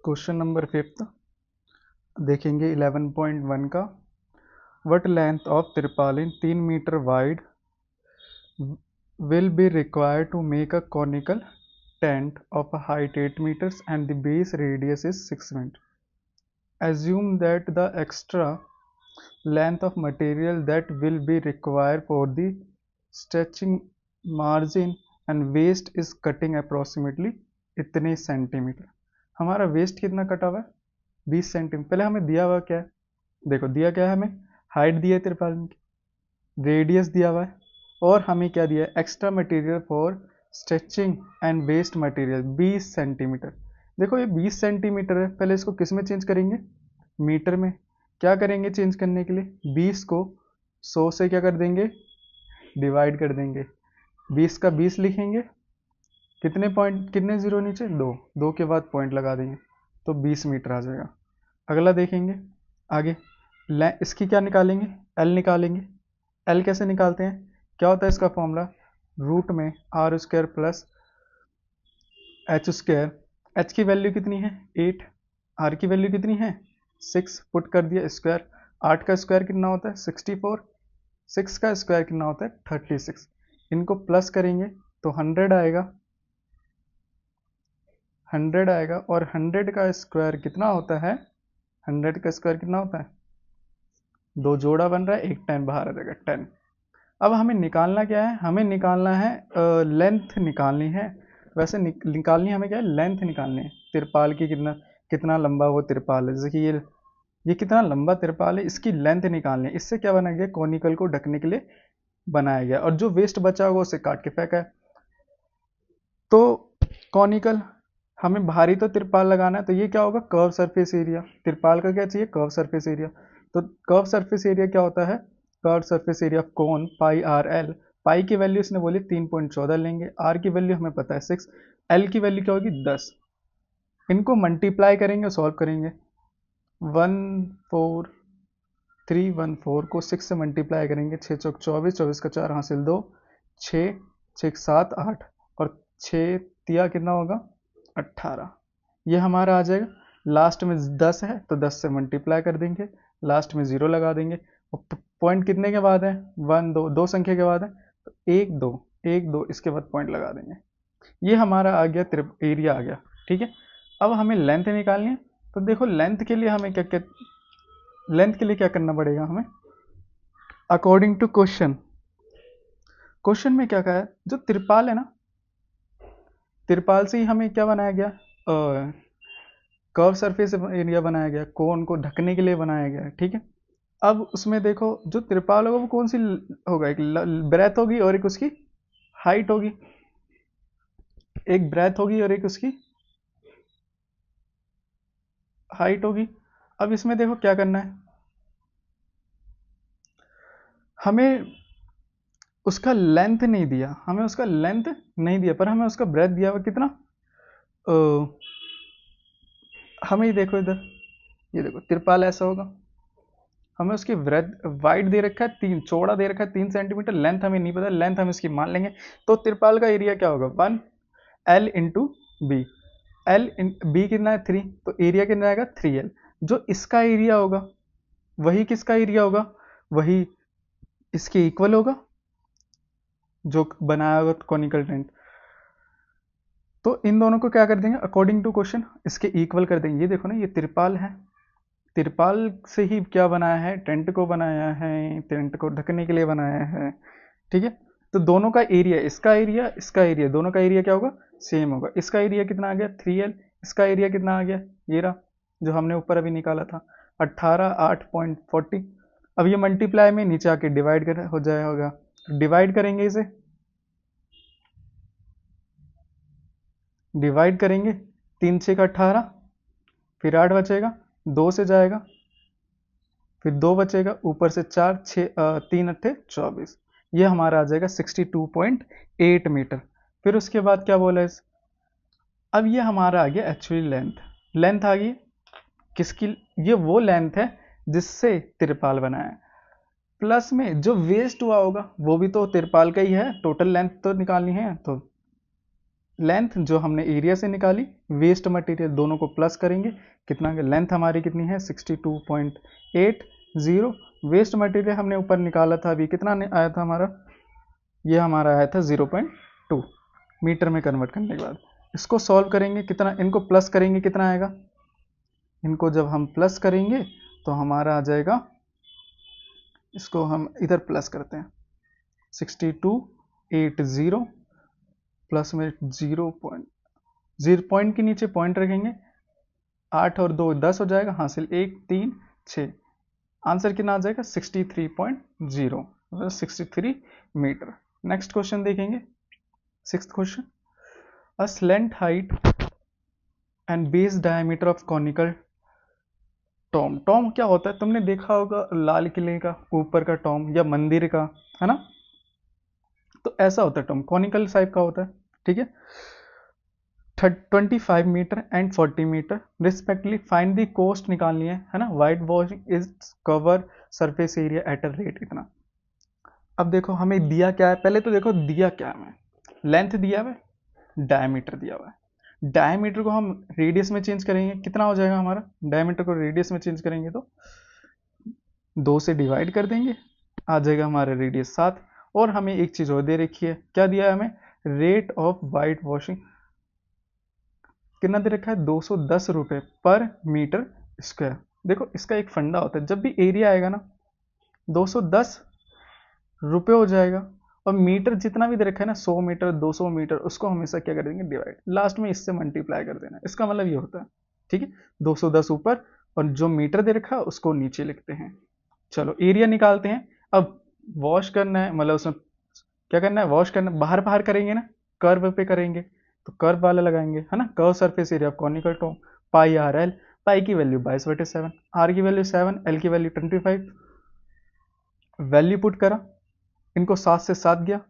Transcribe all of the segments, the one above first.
Question number 5 देखेंगे 11.1 का। What length of tarpaulin 3 metre wide will be required to make a conical tent of a height 8 meters and the base radius is 6 meters. Assume that the extra length of material that will be required for the stretching margin and waste is cutting approximately इतने centimetre. हमारा waste कितना कटा हुआ है? 20 centimetre. पहले हमें दिया हुआ क्या है? देखो दिया क्या है, हमें हाइट दिया है तिरपालिन की, रेडियस दिया हुआ है, और हमें क्या दिया है? Extra material for stretching and waste material 20 centimetre. देखो ये 20 सेंटीमीटर है, पहले इसको किस में चेंज करेंगे? मीटर में। क्या करेंगे चेंज करने के लिए? 20 को 100 से क्या कर देंगे? डिवाइड कर देंगे। 20 का 20 लिखेंगे, कितने पॉइंट, कितने जीरो नीचे? 2, 2 के बाद पॉइंट लगा देंगे तो 20 मीटर आ जाएगा। अगला देखेंगे आगे, इसकी क्या निकालेंगे? एल निकालेंगे। एल कैसे निकालते हैं? क्या होता है इसका फॉर्मूला? रूट में R square plus H square. H की वैल्यू कितनी है? 8। आर की वैल्यू कितनी है? 6। पुट कर दिया स्क्वायर। 8 का स्क्वायर कितना होता है? 64। 6 का स्क्वायर कितना होता है? 36। इनको प्लस करेंगे तो 100 आएगा, 100 आएगा। और 100 का स्क्वायर कितना होता है? 100 का स्क्वायर कितना होता है? 2 जोड़ा बन रहा है, एक 10 बाहर आ जाएगा, 10। अब हमें निकालना क्या है? हमें निकालना है लेंथ निकालनी है। वैसे निकालनी हमें क्या है? लेंथ निकालनी है तिरपाल की। कितना कितना लंबा वो तिरपाल है, जैसे कि ये कितना लंबा तिरपाल है, इसकी लेंथ निकालनी है। इससे क्या बनाया गया? कॉनिकल को ढकने के लिए बनाया गया, और जो वेस्ट बचा होगा उसे काट के फेंका है। तो कॉनिकल हमें भारी तो तिरपाल लगाना है, तो ये क्या होगा? Curve surface area. तिरपाल का क्या चाहिए? Curve surface area. तो कर्व सरफेस एरिया क्या होता है? Curve surface area of cone pi r l. Pi की वैल्यू इसने बोली 3.14 लेंगे, आर की वैल्यू हमें पता है 6, एल की वैल्यू क्या होगी? 10। इनको मल्टीप्लाई करेंगे, सॉल्व करेंगे। 14314 को 6 से मल्टीप्लाई करेंगे, 6 चौक 24, 24 का 4 हासिल 2, 6 6 7 8, और 6 तिया कितना होगा? 18। ये हमारा आ जाएगा। लास्ट में 10 है तो 10 से मल्टीप्लाई कर देंगे, लास्ट में 0 लगा देंगे। और पॉइंट कितने के बाद है? 1 2, 2 संख्या के बाद है, तो 1 2 1 2, इसके बाद पॉइंट लगा देंगे। ये हमारा आ गया एरिया आ गया। ठीक है, अब हमें लेंथ निकालनी है। तो देखो लेंथ के लिए हमें क्या लेंथ के लिए क्या करना पड़ेगा हमें? अकॉर्डिंग टू क्वेश्चन में क्या कहा है? जो तिरपाल है ना, तिरपाल से ही हमें क्या बनाया गया? कर्व सरफेस एरिया बनाया गया, कोन को ढकने के लिए बनाया गया। ठीक है, अब उसमें देखो जो तिरपाल होगा वो कौन सी होगा? एक ब्रेथ होगी और एक उसकी हाइट होगी। एक ब्रेथ होगी और एक उसकी हाइट होगी। अब इसमें देखो क्या करना है, हमें उसका लेंथ नहीं दिया, हमें उसका लेंथ नहीं दिया, पर हमें उसका ब्रेथ दिया हुआ कितना? हमें देखो इधर, ये देखो तिरपाल ऐसा होगा, हमें उसकी ब्रेथ वाइड दे रखा है 3, चौड़ा दे रखा है 3 सेंटीमीटर, लेंथ हमें नहीं पता, लेंथ हम इसकी मान लेंगे। तो तिरपाल का एरिया क्या होगा? 1 L into B. L B कितना है? 3, तो एरिया कितना आएगा? 3L। जो इसका एरिया होगा वही किसका एरिया होगा? वही इसके इक्वल होगा जो बनाया होगा कॉनिकल टेंट। तो इन दोनों को क्या कर देंगे? अकॉर्डिंग टू क्वेश्चन इसके इक्वल कर देंगे। ये देखो ना, ये तिरपाल है, तिरपाल से ही क्या बनाया है? टेंट को बनाया है, टेंट को ढकने के लिए बनाया है। ठीक है, तो दोनों का एरिया, इसका एरिया दोनों का एरिया क्या होगा? सेम होगा। इसका एरिया कितना आ गया? 3L। इसका एरिया कितना आ गया? ये रहा जो हमने ऊपर अभी निकाला था, 18 8.40। अब ये मल्टीप्लाई में नीचे आके डिवाइड कर हो जाएगा, डिवाइड करेंगे, इसे डिवाइड करेंगे, 3 6 का 18, फिर 8 बचेगा, 2 से जाएगा, फिर 2 बचेगा, ऊपर से 4 6 3 अट्ठे 24। ये हमारा आ जाएगा 62.8 मीटर। फिर उसके बाद क्या बोला है? अब ये हमारा आ गया एक्चुअली लेंथ। लेंथ आ गई किसकी? ये वो लेंथ है जिससे तिरपाल बनाया है। प्लस में जो वेस्ट हुआ होगा वो भी तो तिरपाल का ही है, टोटल लेंथ तो निकालनी है। तो लेंथ जो हमने एरिया से निकाली, वेस्ट मटेरियल दोनों को प्लस करेंगे, कितना लेंथ हमारी कितनी है 62.80, वेस्ट मटेरियल हमने ऊपर निकाला था अभी, कितना आया था हमारा, ये हमारा आया था 0.2 मीटर में कन्वर्ट करने के बाद। इसको सॉल्व करेंगे, कितना, इनको प्लस करेंगे कितना आएगा, इनको जब हम प्लस करेंगे तो हमारा आ जाएगा, इसको हम इधर प्लस करते हैं, 6280 प्लस में 0 पॉइंट के नीचे पॉइंट रखेंगे, 8 और 2 10 हो जाएगा, हासिल 1 3 6, आंसर कितना आ जाएगा 63.0, 63 मीटर। नेक्स्ट क्वेश्चन देखेंगे, sixth question, a slant height and base diameter of conical Tom. Tom क्या होता है, तुमने देखा होगा लाल किले का ऊपर का टॉम या मंदिर का, है ना, तो ऐसा होता है टॉम, कॉनिकल टाइप का होता है, ठीक है। 25 metre and 40 metre respectively, find the cost निकालनी है ना, whitewashing is cover surface area at a rate इतना। अब देखो हमें दिया क्या है, पहले तो देखो दिया क्या है, लेंथ दिया हुआ है, डायमीटर दिया हुआ है, डायमीटर को हम रेडियस में चेंज करेंगे, कितना हो जाएगा हमारा, डायमीटर को रेडियस में चेंज करेंगे तो 2 से डिवाइड कर देंगे, आ जाएगा हमारा रेडियस 7, और हमें एक चीज और दे रखी है, क्या दिया है हमें, रेट ऑफ वाइट वॉशिंग कितना दे रखा है, 210 रुपये पर मीटर स्क्वायर। देखो इसका एक फंडा होता है, जब भी एरिया आएगा ना 210 रुपये हो जाएगा, और मीटर जितना भी दे रखा है ना, 100 मीटर 200 मीटर, उसको हमेशा क्या कर देंगे, डिवाइड, लास्ट में इससे मल्टीप्लाई कर देना, इसका मतलब ये होता है, ठीक है, 210 ऊपर और जो मीटर दे रखा है उसको नीचे लिखते हैं। चलो एरिया निकालते हैं, अब वॉश करना है, मतलब उसमें क्या करना है, वॉश करना, बाहर बाहर करेंगे ना, कर्व पे करेंगे, तो कर्व वाला लगाएंगे, है ना, curve surface area of conical tomb, pi r l, pi की वैल्यू 22/7, आर की वैल्यू 7, एल की वैल्यू 25, वैल्यू पुट करा, इनको 7 से 7 गया,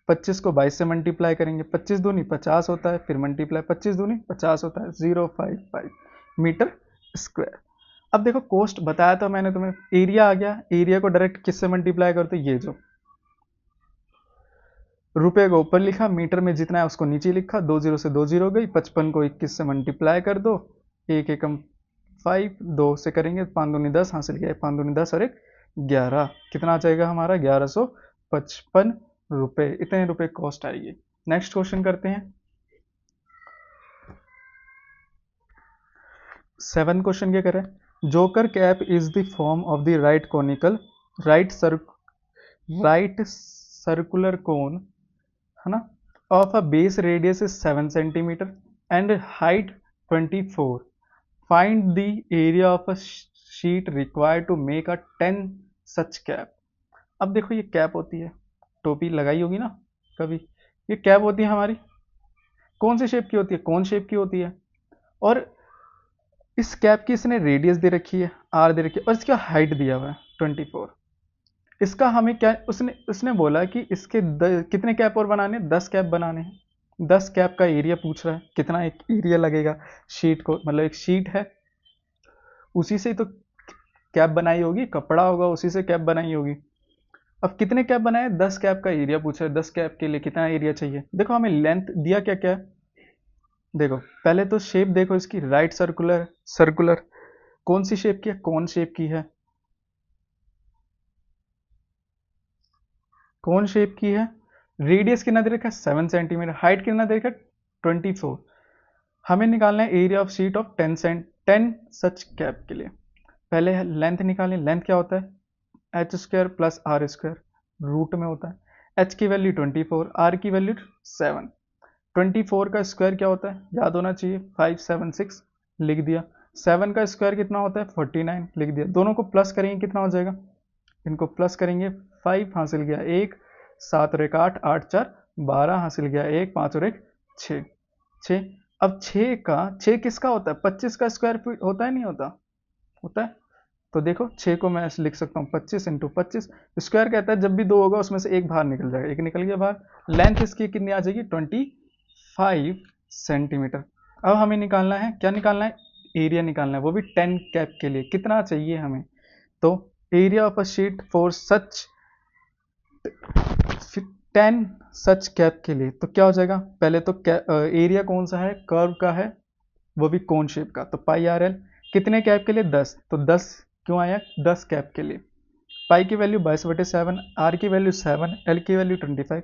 25 को 22 से मल्टीप्लाई करेंगे, 25 दूनी 50 होता है, फिर मल्टीप्लाई 25 दूनी 50 होता है, 055 मीटर स्क्वायर। अब देखो कोस्ट बताया था मैंने तुम्हें, एरिया आ गया, एरिया को डायरेक्ट किससे मल्टीप्लाई करते, ये जो रुपए को ऊपर लिखा, मीटर में जितना है उसको नीचे लिखा, 2 0 से 2 0 गई, 55 को 21 से मल्टीप्लाई कर दो, एक एकम 5, 2 से करेंगे 5 दूनी 10, हासिल किया 5 दूनी 10 और 1 11, कितना आ जाएगा हमारा 1155 रुपए, इतने रुपए कॉस्ट आएगी। नेक्स्ट क्वेश्चन करते हैं, 7 क्वेश्चन क्या करें, joker cap is the form of the right conical right circular cone, है ना, of a base radius is 7 centimetre and height 24, find the area of a sheet required to make a 10 such cap. अब देखो ये cap होती है, टोपी लगाई होगी ना कभी, ये कैप होती है हमारी, कौन सी शेप की होती है, कौन शेप की होती है, और इस कैप की इसने रेडियस दे रखी है, आर दे रखी है, और इसका हाइट दिया हुआ है 24, इसका हमें क्या, उसने उसने बोला कि इसके कितने कैप और बनाने, 10 कैप बनाने हैं, 10 कैप का एरिया पूछ रहा है, कितना एक एरिया लगेगा शीट को, मतलब एक शीट है उसी से तो कैप बनाई होगी, कपड़ा होगा उसी से कैप बनाई होगी, अब कितने कैप बनाए, 10 कैप का एरिया पूछ रहा है, 10 कैप के लिए कितना एरिया चाहिए। देखो हमें लेंथ दिया क्या क्या है, देखो पहले तो शेप देखो इसकी, राइट सर्कुलर, सर्कुलर कौन सी शेप की है, कौन शेप की है, कौन शेप की है, रेडियस कितना दे रखा है 7 सेंटीमीटर, हाइट कितना दे रखा है 24, हमें निकालना है area of sheet of 10 such cap के लिए। पहले लेंथ निकालें, लेंथ क्या होता है H square plus R square root में होता है, एच की वैल्यू 24, आर की वैल्यू 7, 24 का स्क्वायर क्या होता है याद होना चाहिए 576 लिख दिया, 7 का स्क्वायर कितना होता है 49 लिख दिया, दोनों को प्लस करेंगे कितना हो जाएगा, इनको प्लस करेंगे 5 हासिल गया 1, 7 और 1 8, 8 4 12 हासिल गया 1, 5 और 1 6, 6, अब 6 किसका होता है, 25 का स्क्वायर फीट होता है, नहीं होता, होता है, तो देखो 6 को मैं ऐसे लिख सकता हूँ 25 इंटू 25, स्क्वायर कहता है जब भी 2 होगा उसमें से एक बाहर निकल जाएगा, एक निकल गया बाहर, लेंथ इसकी कितनी आ जाएगी 25 सेंटीमीटर। अब हमें निकालना है, क्या निकालना है, एरिया निकालना है, वो भी 10 कैप के लिए, कितना चाहिए हमें, तो area of a sheet for such 10 such cap के लिए तो क्या हो जाएगा, पहले तो एरिया कौन सा है, कर्व का है, वो भी कोन शेप का, तो पाई आर एल। कितने कैप के लिए, 10, तो 10 क्यों आया, 10 कैप के लिए। पाई की वैल्यू 22/7, आर की वैल्यू 7, एल की वैल्यू 25,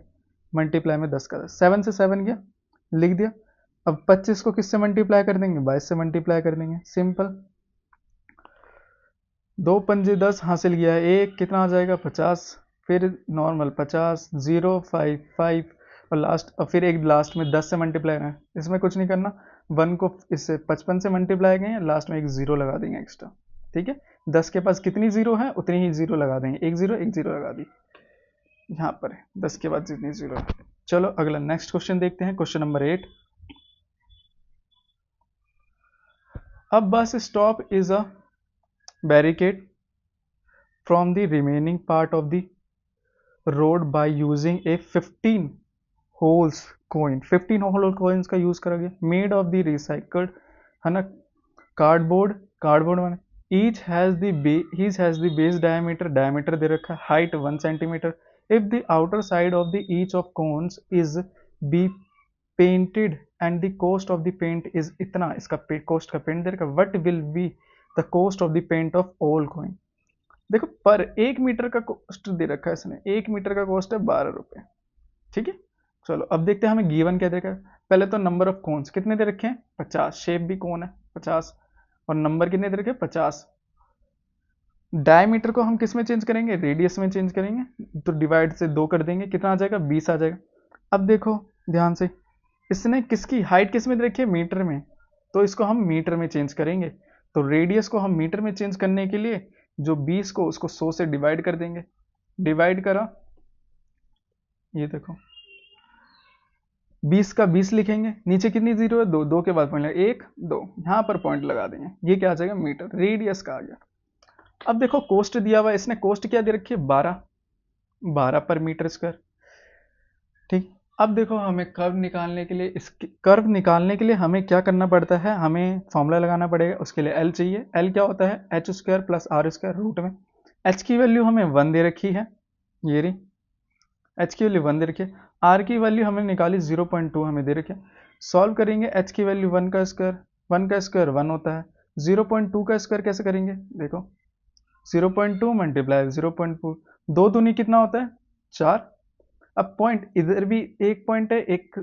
मल्टीप्लाई में 10 का 10, 7 से 7 गया, लिख दिया। अब 25 को किससे मल्टीप्लाई कर देंगे, 22 से मल्टीप्लाई कर देंगे, सिंपल। 2 पंजे 10 हासिल किया है, एक कितना आ जाएगा 50, फिर नॉर्मल 50, 0, 5, 5 और लास्ट, और फिर एक लास्ट में 10 से मल्टीप्लाई है, इसमें कुछ नहीं करना, 1 को इससे 55 से मल्टीप्लाई करेंगे, लास्ट में एक 0 लगा देंगे एक्स्ट्रा, ठीक है। 10 के पास कितनी 0 है उतनी ही 0 लगा देंगे, एक 0 लगा दी यहाँ पर, 10 के बाद जितनी 0 है। चलो अगला नेक्स्ट क्वेश्चन देखते हैं, क्वेश्चन नंबर 8। अब bus stop is a barricade from the remaining part of the road by using a 15 holes coin, 15 hole coins का यूज करोगे, made of the recycled, है ना, कार्डबोर्ड में, each has the base diameter दे रखा है, height 1 centimeter, if the outer side of the each of cones is be painted and the cost of the paint is इतना, इसका cost का paint दे रखा, what will be the cost of the paint of all coin। देखो पर 1 metre का cost दे रखा है इसने, 1 मीटर का कॉस्ट है 12 रुपए, ठीक है। चलो अब देखते हैं हमें गिवन क्या दे रखा है। पहले तो नंबर ऑफ कोन्स कितने दे रखे हैं, 50, शेप भी कोन है 50, और नंबर कितने दे रखे हैं 50। डायमीटर को हम किस में चेंज करेंगे, रेडियस में चेंज करेंगे, तो डिवाइड से 2 कर देंगे, कितना आ जाएगा 20 आ जाएगा। अब देखो ध्यान से, इसने किसकी हाइट किस में दे रखी है, मीटर में, तो इसको हम मीटर में चेंज करेंगे, तो रेडियस को हम मीटर में चेंज करने के लिए जो 20 को उसको 100 से डिवाइड कर देंगे, डिवाइड करा, ये देखो 20 का 20 लिखेंगे, नीचे कितनी 0 है, 2, 2 के बाद पॉइंट लगा, 1 2, यहां पर पॉइंट लगा देंगे, ये क्या आ जाएगा मीटर, रेडियस का आ गया। अब देखो कोस्ट दिया हुआ है, इसने कोस्ट क्या दे रखी है 12 पर मीटर स्क्वायर, ठीक। अब देखो हमें कर्व निकालने के लिए, इस कर्व निकालने के लिए हमें क्या करना पड़ता है, हमें फॉर्मूला लगाना पड़ेगा, उसके लिए एल चाहिए, एल क्या होता है H square plus R square root में, एच की वैल्यू हमें 1 दे रखी है, ये रही एच की वैल्यू 1 दे रखी है, आर की वैल्यू हमने निकाली 0.2 हमें दे रखी है, सॉल्व करेंगे, एच की वैल्यू 1 का स्क्वायर 1 होता है, 0.2 का स्क्वायर कैसे करेंगे, देखो 0.2 मल्टीप्लाई 0.4, 2 दूनी कितना होता है 4। अब पॉइंट इधर भी एक पॉइंट है, एक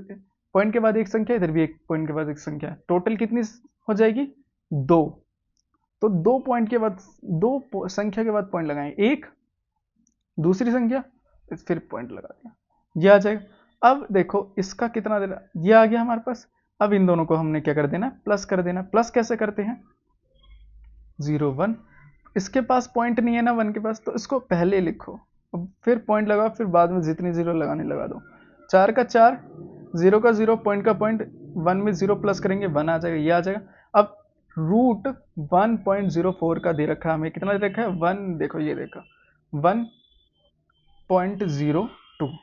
पॉइंट के बाद एक संख्या, इधर भी एक पॉइंट के बाद एक संख्या है, टोटल कितनी हो जाएगी 2, तो 2 पॉइंट के बाद 2 संख्या के बाद पॉइंट लगाएं, एक दूसरी संख्या फिर पॉइंट लगा दिया, ये आ जाएगा। अब देखो इसका कितना दे रहा, ये आ गया हमारे पास। अब इन दोनों को हमने क्या कर देना, प्लस कर देना। प्लस कैसे करते हैं, 0 1, इसके पास पॉइंट नहीं है ना 1 के पास, तो इसको पहले लिखो, अब फिर पॉइंट लगाओ, फिर बाद में जितनी 0 लगाने लगा दो। 4 का 4, 0 का 0, पॉइंट का पॉइंट, 1 में 0 प्लस करेंगे 1 आ जाएगा, ये आ जाएगा। अब रूट 1.04 का दे रखा है हमें, कितना दे रखा है 1, देखो ये देखा 1.02,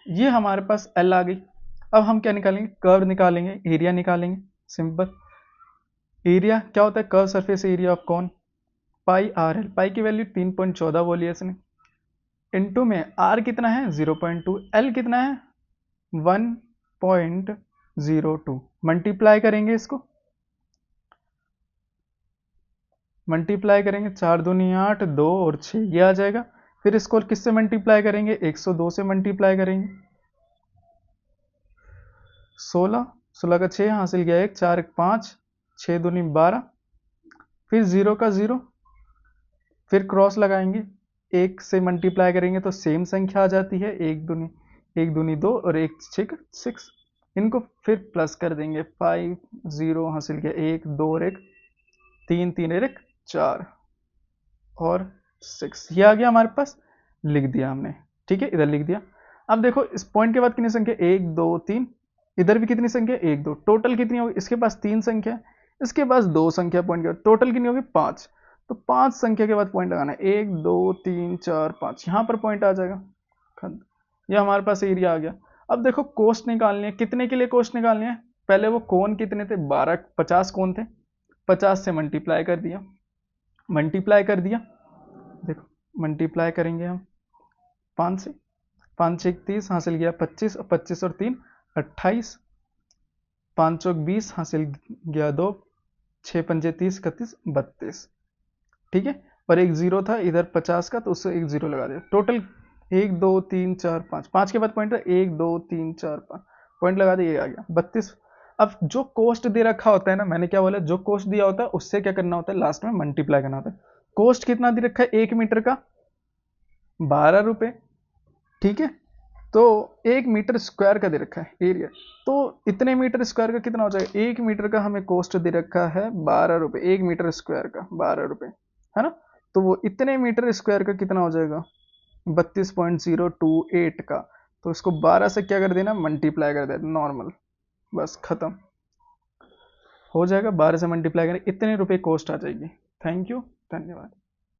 ये हमारे पास एल आ गई। अब हम क्या निकालेंगे, कर्व निकालेंगे, एरिया निकालेंगे, सिंपल। एरिया क्या होता है, कर्व सरफेस एरिया ऑफ कौन, पाई आर एल, पाई की वैल्यू 3.14 बोली है इसने, इनटू में आर कितना है 0.2, एल कितना है 1.02, मल्टीप्लाई करेंगे, इसको मल्टीप्लाई करेंगे, 4 दूनी 8, 2 और 6, ये आ जाएगा। फिर इसको किससे मल्टीप्लाई करेंगे, 102 से मल्टीप्लाई करेंगे, 16, 16 का 6 हासिल गया 1, 4 5, 6 दूनी 12, फिर 0 का 0, फिर क्रॉस लगाएंगे, 1 से मल्टीप्लाई करेंगे तो सेम संख्या आ जाती है, 1 दूनी 2 और 1 6, इनको फिर प्लस कर देंगे, 5 0 हासिल किया 1 2 और 1 3 3 और 1 4 और 6, ये आ गया हमारे पास, लिख दिया हमने, ठीक है, इधर लिख दिया। अब देखो इस पॉइंट के बाद कितनी संख्या, 1 2 3, इधर भी कितनी संख्या 1 2, टोटल कितनी होगी, इसके पास 3 संख्या, इसके पास 2 संख्या पॉइंट के बाद, टोटल कितनी होगी 5, तो 5 संख्या के बाद पॉइंट लगाना है, 1 2 3 4 5, यहां पर पॉइंट आ जाएगा, ये हमारे पास एरिया आ गया। अब देखो कोस्ट निकालनी है, कितने के लिए कोस्ट निकालनी है, पहले वो कोन कितने थे 12, 50 कोन थे, 50 से मल्टीप्लाई कर दिया, देखो मल्टीप्लाई करेंगे हम 5 से, 5 6 30 हासिल गया 25, 25 और 3 28, 5 चौक 20 हासिल गया 2, 6 पंजे 30 31 32। ठीक है, और एक जीरो था इधर 50 का, तो उससे एक जीरो लगा दिया। टोटल 1 2 3 4 5, 5 के बाद पॉइंट है 1 2 3 4 5, पॉइंट लगा दिया, ये आ गया 32। अब जो कोस्ट दे रखा होता है ना, मैंने क्या बोला, जो कोस्ट दिया होता है उससे क्या करना होता है, लास्ट में मल्टीप्लाई करना होता है। कोस्ट कितना दे रखा है 1 मीटर का, 12 रुपए। ठीक है, तो 1 मीटर स्क्वायर का दे रखा है एरिया, तो इतने मीटर स्क्वायर का कितना हो जाएगा, 1 मीटर का हमें कोस्ट दे रखा है 12 रुपए, 1 मीटर स्क्वायर का 12 रुपए, है ना। तो वो इतने मीटर स्क्वायर का कितना हो जाएगा, 32.028 का। तो इसको 12 से क्या कर देना, मल्टीप्लाई कर देना नॉर्मल, बस खत्म हो जाएगा। 12 से मल्टीप्लाई करें, इतने रुपए कॉस्ट आ जाएगी। थैंक यू, धन्यवाद।